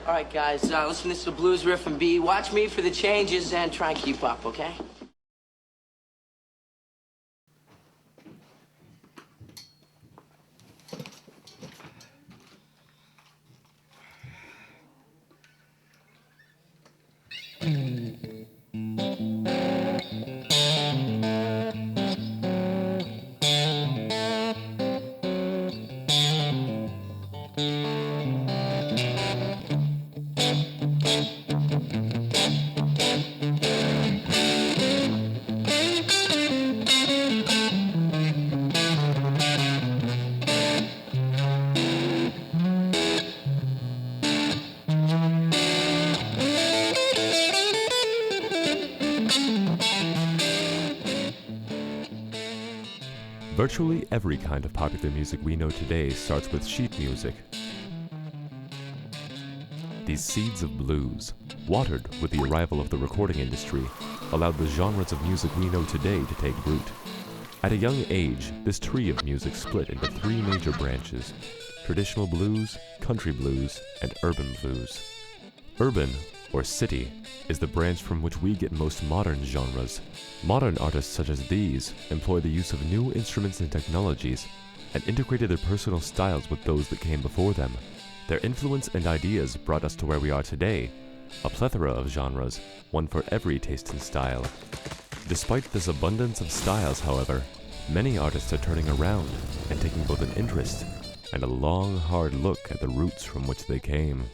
All right, guys, listen, this is the blues riff and B. Watch me for the changes and try and keep up, okay? Virtually every kind of popular music we know today starts with sheet music. These seeds of blues, watered with the arrival of the recording industry, allowed the genres of music we know today to take root. At a young age, this tree of music split into three major branches: traditional blues, country blues, and urban blues. Urban, or city, is the branch from which we get most modern genres. Modern artists such as these employ the use of new instruments and technologies and integrated their personal styles with those that came before them. Their influence and ideas brought us to where we are today, a plethora of genres, one for every taste and style. Despite this abundance of styles, however, many artists are turning around and taking both an interest and a long, hard look at the roots from which they came.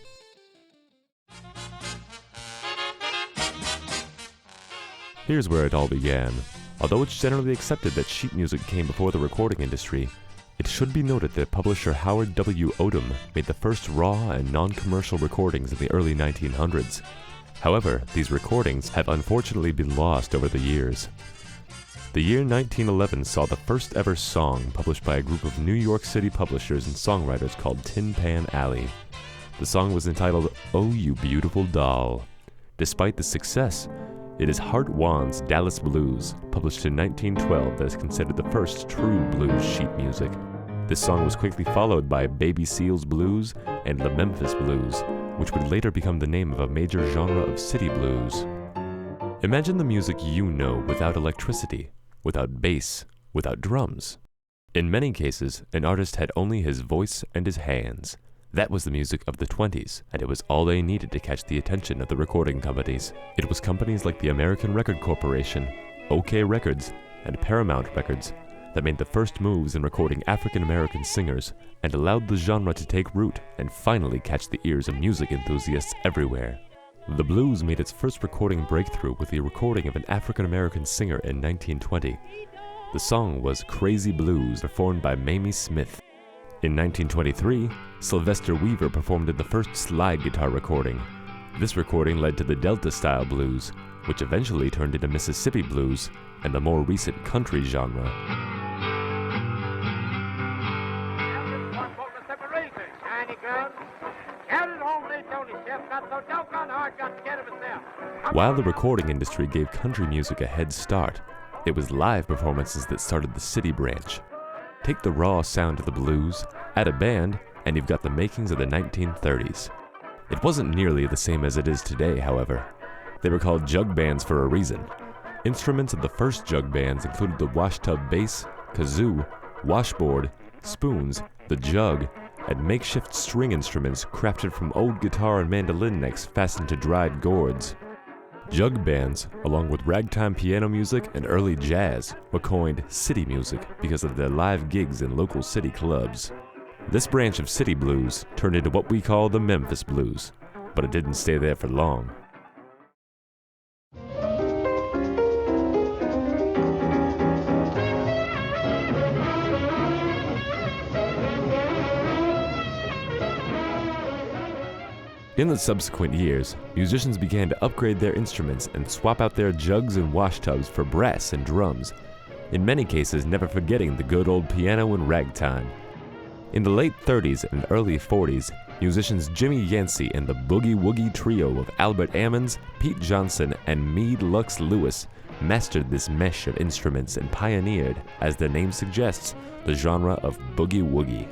Here's where it all began. Although it's generally accepted that sheet music came before the recording industry, it should be noted that publisher Howard W. Odum made the first raw and non-commercial recordings in the early 1900s. However, these recordings have unfortunately been lost over the years. The year 1911 saw the first ever song published by a group of New York City publishers and songwriters called Tin Pan Alley. The song was entitled "Oh You Beautiful Doll." Despite the success, it is Hart Wan's Dallas Blues, published in 1912, that is considered the first true blues sheet music. This song was quickly followed by Baby Seal's Blues and the Memphis Blues, which would later become the name of a major genre of city blues. Imagine the music you know without electricity, without bass, without drums. In many cases, an artist had only his voice and his hands. That was the music of the 20s, and it was all they needed to catch the attention of the recording companies. It was companies like the American Record Corporation, OK Records, and Paramount Records that made the first moves in recording African American singers and allowed the genre to take root and finally catch the ears of music enthusiasts everywhere. The blues made its first recording breakthrough with the recording of an African American singer in 1920. The song was Crazy Blues, performed by Mamie Smith. In 1923, Sylvester Weaver performed in the first slide guitar recording. This recording led to the Delta-style blues, which eventually turned into Mississippi blues and the more recent country genre. While the recording industry gave country music a head start, it was live performances that started the city branch. Take the raw sound of the blues, add a band, and you've got the makings of the 1930s. It wasn't nearly the same as it is today, however. They were called jug bands for a reason. Instruments of the first jug bands included the washtub bass, kazoo, washboard, spoons, the jug, and makeshift string instruments crafted from old guitar and mandolin necks fastened to dried gourds. Jug bands, along with ragtime piano music and early jazz, were coined city music because of their live gigs in local city clubs. This branch of city blues turned into what we call the Memphis Blues, but it didn't stay there for long. In the subsequent years, musicians began to upgrade their instruments and swap out their jugs and washtubs for brass and drums, in many cases never forgetting the good old piano and ragtime. In the late 30s and early 40s, musicians Jimmy Yancey and the Boogie Woogie trio of Albert Ammons, Pete Johnson, and Meade Lux Lewis mastered this mesh of instruments and pioneered, as their name suggests, the genre of boogie woogie.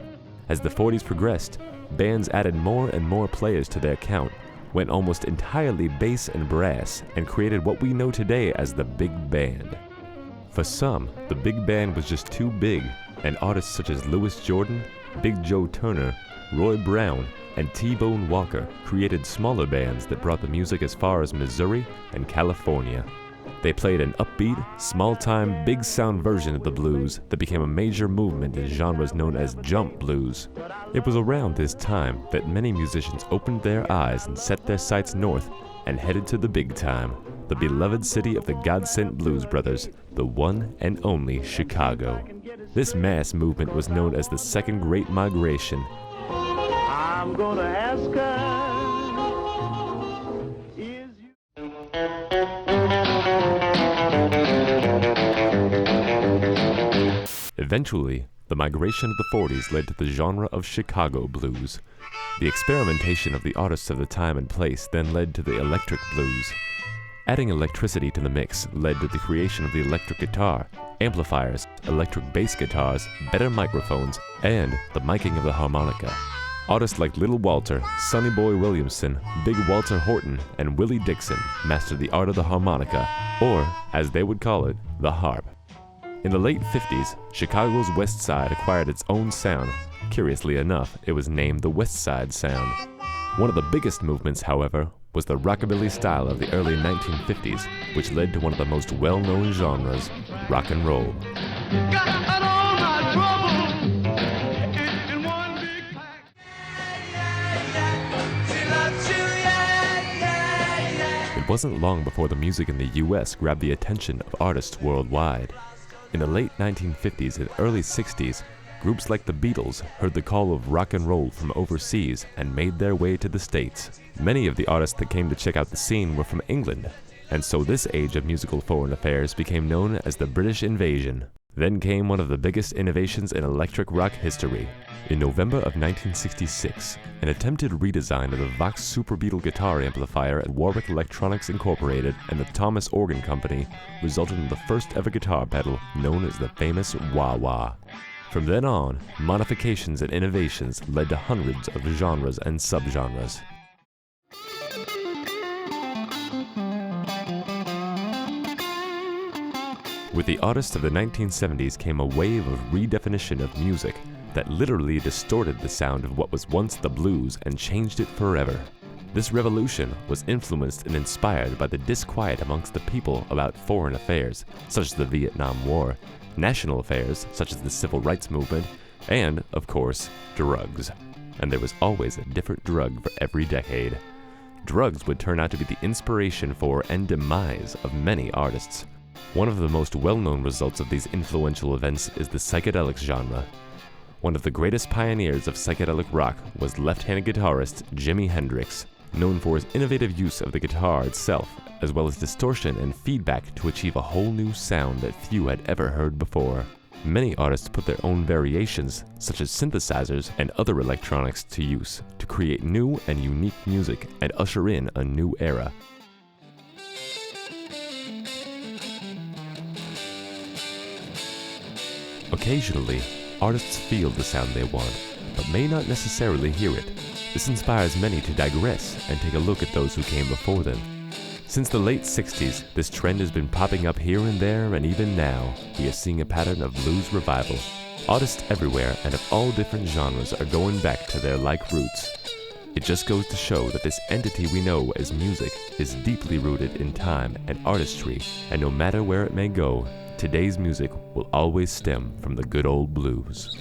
As the 40s progressed, bands added more and more players to their count, went almost entirely bass and brass, and created what we know today as the big band. For some, the big band was just too big, and artists such as Louis Jordan, Big Joe Turner, Roy Brown, and T-Bone Walker created smaller bands that brought the music as far as Missouri and California. They played an upbeat, small-time, big sound version of the blues that became a major movement in genres known as jump blues. It was around this time that many musicians opened their eyes and set their sights north and headed to the big time, the beloved city of the God-sent Blues Brothers, the one and only Chicago. This mass movement was known as the Second Great Migration. I'm gonna ask her, is you... Eventually, the migration of the 40s led to the genre of Chicago blues. The experimentation of the artists of the time and place then led to the electric blues. Adding electricity to the mix led to the creation of the electric guitar, amplifiers, electric bass guitars, better microphones, and the miking of the harmonica. Artists like Little Walter, Sonny Boy Williamson, Big Walter Horton, and Willie Dixon mastered the art of the harmonica, or, as they would call it, the harp. In the late 50s, Chicago's West Side acquired its own sound. Curiously enough, it was named the West Side Sound. One of the biggest movements, however, was the rockabilly style of the early 1950s, which led to one of the most well-known genres, rock and roll. Got all my trouble in one big pack. It wasn't long before the music in the US grabbed the attention of artists worldwide. In the late 1950s and early 60s, groups like the Beatles heard the call of rock and roll from overseas and made their way to the States. Many of the artists that came to check out the scene were from England, and so this age of musical foreign affairs became known as the British Invasion. Then came one of the biggest innovations in electric rock history. In November of 1966, an attempted redesign of the Vox Super Beetle guitar amplifier at Warwick Electronics Incorporated and the Thomas Organ Company resulted in the first ever guitar pedal known as the famous wah-wah. From then on, modifications and innovations led to hundreds of genres and subgenres. With the artists of the 1970s came a wave of redefinition of music that literally distorted the sound of what was once the blues and changed it forever. This revolution was influenced and inspired by the disquiet amongst the people about foreign affairs, such as the Vietnam War, national affairs, such as the Civil Rights Movement, and, of course, drugs. And there was always a different drug for every decade. Drugs would turn out to be the inspiration for and demise of many artists. One of the most well-known results of these influential events is the psychedelics genre. One of the greatest pioneers of psychedelic rock was left-handed guitarist Jimi Hendrix, known for his innovative use of the guitar itself, as well as distortion and feedback to achieve a whole new sound that few had ever heard before. Many artists put their own variations, such as synthesizers and other electronics, to use to create new and unique music and usher in a new era. Occasionally, artists feel the sound they want, but may not necessarily hear it. This inspires many to digress and take a look at those who came before them. Since the late 60s, this trend has been popping up here and there, and even now, we are seeing a pattern of blues revival. Artists everywhere and of all different genres are going back to their like roots. It just goes to show that this entity we know as music is deeply rooted in time and artistry, and no matter where it may go, today's music will always stem from the good old blues.